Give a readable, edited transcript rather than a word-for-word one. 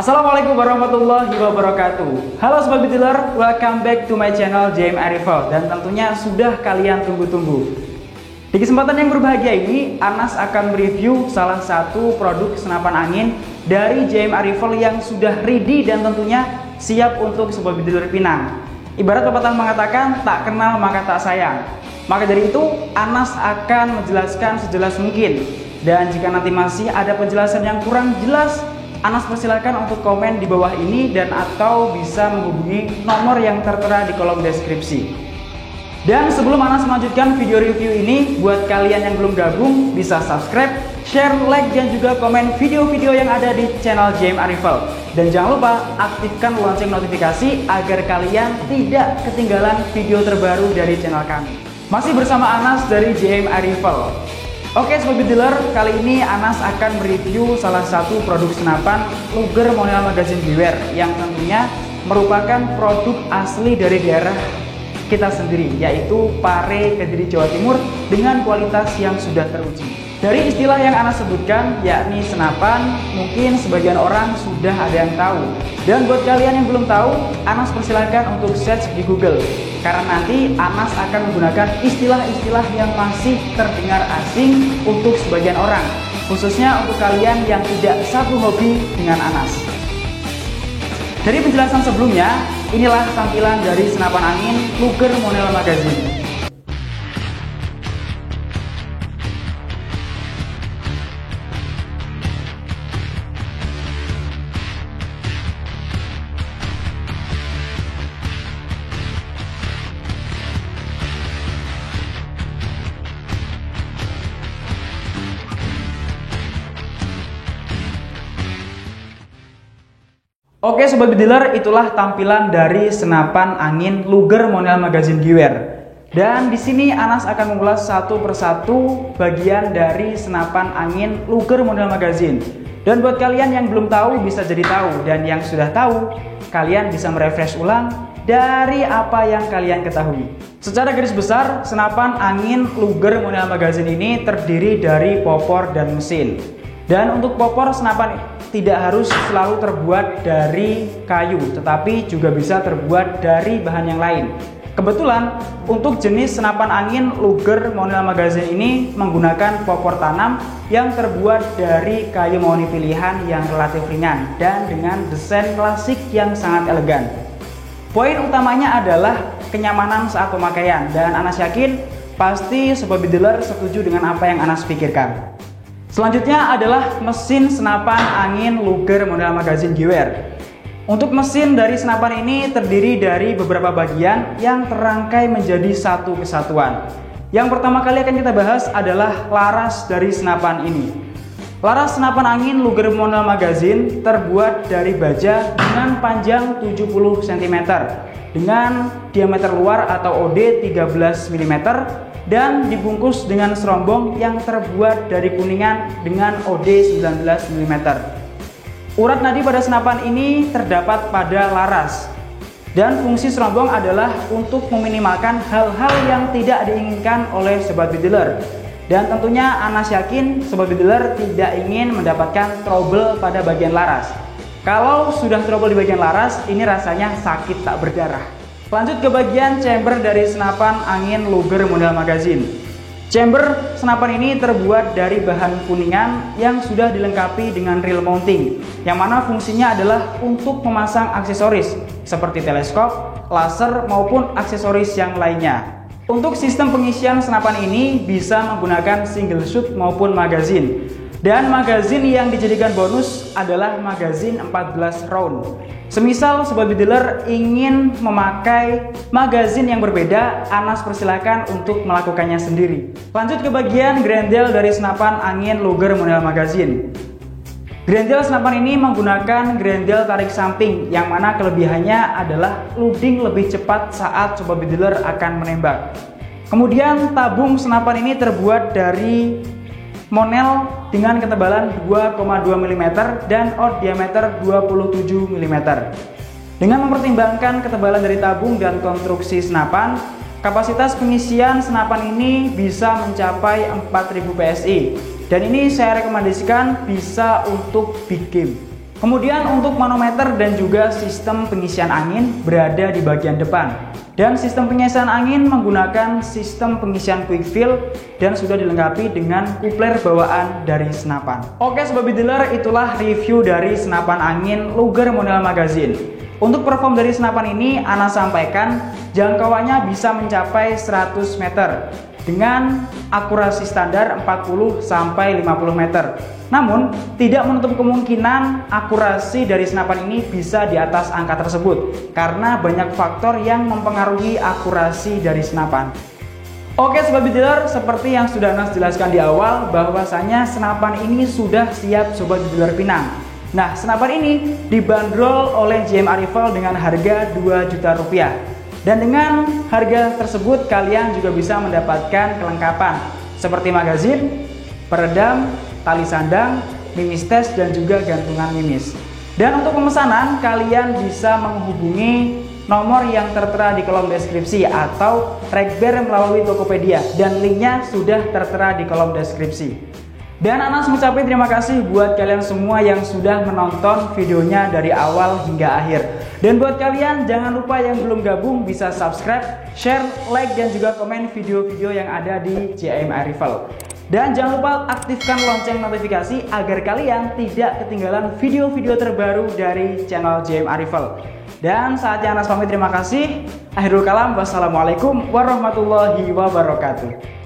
Assalamualaikum warahmatullahi wabarakatuh. Halo Sobat Betiler, welcome back to my channel JM Arrival. Dan tentunya sudah kalian tunggu-tunggu. Di kesempatan yang berbahagia ini, Anas akan mereview salah satu produk senapan angin dari JM Arrival yang sudah ready dan tentunya siap untuk Sobat Betiler Pinang. Ibarat pepatah mengatakan, tak kenal maka tak sayang. Maka dari itu, Anas akan menjelaskan sejelas mungkin. Dan jika nanti masih ada penjelasan yang kurang jelas, Anas persilakan untuk komen di bawah ini dan atau bisa menghubungi nomor yang tertera di kolom deskripsi. Dan sebelum Anas melanjutkan video review ini, buat kalian yang belum gabung bisa subscribe, share, like, dan juga komen video-video yang ada di channel JM Arrival. Dan jangan lupa aktifkan lonceng notifikasi agar kalian tidak ketinggalan video terbaru dari channel kami. Masih bersama Anas dari JM Arrival. Oke Sobat Betiler, kali ini Anas akan mereview salah satu produk senapan Luger Monel Magazine Beware yang tentunya merupakan produk asli dari daerah kita sendiri, yaitu Pare, Kediri, Jawa Timur dengan kualitas yang sudah teruji. Dari istilah yang Anas sebutkan, yakni senapan, mungkin sebagian orang sudah ada yang tahu. Dan buat kalian yang belum tahu, Anas persilahkan untuk search di Google. Karena nanti Anas akan menggunakan istilah-istilah yang masih terdengar asing untuk sebagian orang, khususnya untuk kalian yang tidak satu hobi dengan Anas. Dari penjelasan sebelumnya, inilah tampilan dari senapan angin Luger Monel Magazine. Oke Sobat Betiler, itulah tampilan dari senapan angin Luger Monel Magazine Beware. Dan di sini Anas akan mengulas satu persatu bagian dari senapan angin Luger Monel Magazine. Dan buat kalian yang belum tahu bisa jadi tahu, dan yang sudah tahu kalian bisa merefresh ulang dari apa yang kalian ketahui. Secara garis besar, senapan angin Luger Monel Magazine ini terdiri dari popor dan mesin. Dan untuk popor senapan tidak harus selalu terbuat dari kayu, tetapi juga bisa terbuat dari bahan yang lain. Kebetulan untuk jenis senapan angin Luger Monel Magazine ini menggunakan popor tanam yang terbuat dari kayu mahoni pilihan yang relatif ringan dan dengan desain klasik yang sangat elegan. Poin utamanya adalah kenyamanan saat pemakaian, dan Anas yakin pasti Sobat Betiler setuju dengan apa yang Anas pikirkan. Selanjutnya adalah mesin senapan angin Luger Monel Magazine Beware. Untuk mesin dari senapan ini terdiri dari beberapa bagian yang terangkai menjadi satu kesatuan. Yang pertama kali akan kita bahas adalah laras dari senapan ini. Laras senapan angin Luger Monel Magazine terbuat dari baja dengan panjang 70 cm dengan diameter luar atau OD 13 mm dan dibungkus dengan serombong yang terbuat dari kuningan dengan OD 19 mm. Urat nadi pada senapan ini terdapat pada laras, dan fungsi serombong adalah untuk meminimalkan hal-hal yang tidak diinginkan oleh Sobat Betiler. Dan tentunya Anas yakin Sobat Betiler tidak ingin mendapatkan trouble pada bagian laras. Kalau sudah trouble di bagian laras, ini rasanya sakit tak berdarah. Lanjut ke bagian chamber dari senapan angin Luger Monel Magazine. Chamber senapan ini terbuat dari bahan kuningan yang sudah dilengkapi dengan reel mounting, yang mana fungsinya adalah untuk memasang aksesoris seperti teleskop, laser, maupun aksesoris yang lainnya. Untuk sistem pengisian senapan ini bisa menggunakan single shoot maupun magazine. Dan magazine yang dijadikan bonus adalah magazine 14 round. Semisal Sobat Betiler ingin memakai magazine yang berbeda, Anas persilakan untuk melakukannya sendiri. Lanjut ke bagian grendel dari senapan angin Luger Monel Magazine. Grendel senapan ini menggunakan grendel tarik samping, yang mana kelebihannya adalah loading lebih cepat saat Sobat Betiler akan menembak. Kemudian tabung senapan ini terbuat dari monel dengan ketebalan 2,2 mm dan out diameter 27 mm. Dengan mempertimbangkan ketebalan dari tabung dan konstruksi senapan, kapasitas pengisian senapan ini bisa mencapai 4000 PSI. Dan ini saya rekomendasikan bisa untuk big game. Kemudian untuk manometer dan juga sistem pengisian angin berada di bagian depan. Dan sistem pengisian angin menggunakan sistem pengisian quick fill dan sudah dilengkapi dengan kupler bawaan dari senapan. Oke sobat bediler, itulah review dari senapan angin Luger Mondial Magazine. Untuk perform dari senapan ini Ana sampaikan jangkauannya bisa mencapai 100 meter dengan akurasi standar 40 sampai 50 meter. Namun, tidak menutup kemungkinan akurasi dari senapan ini bisa di atas angka tersebut karena banyak faktor yang mempengaruhi akurasi dari senapan. Oke sobat bediler, seperti yang sudah Anas jelaskan di awal bahwasanya senapan ini sudah siap sobat bediler Pinang. Nah, senapan ini dibanderol oleh JMA Rifle dengan harga 2 juta rupiah. Dan dengan harga tersebut kalian juga bisa mendapatkan kelengkapan seperti magazin, peredam, tali sandang, mimis tes, dan juga gantungan mimis. Dan untuk pemesanan kalian bisa menghubungi nomor yang tertera di kolom deskripsi atau Rekber melalui Tokopedia dan linknya sudah tertera di kolom deskripsi. Dan Anas mengucapkan terima kasih buat kalian semua yang sudah menonton videonya dari awal hingga akhir. Dan buat kalian jangan lupa yang belum gabung bisa subscribe, share, like, dan juga komen video-video yang ada di JMA Rifle. Dan jangan lupa aktifkan lonceng notifikasi agar kalian tidak ketinggalan video-video terbaru dari channel JMA Rifle. Dan saatnya Anas pamit, terima kasih. Akhirul kalam, wassalamualaikum warahmatullahi wabarakatuh.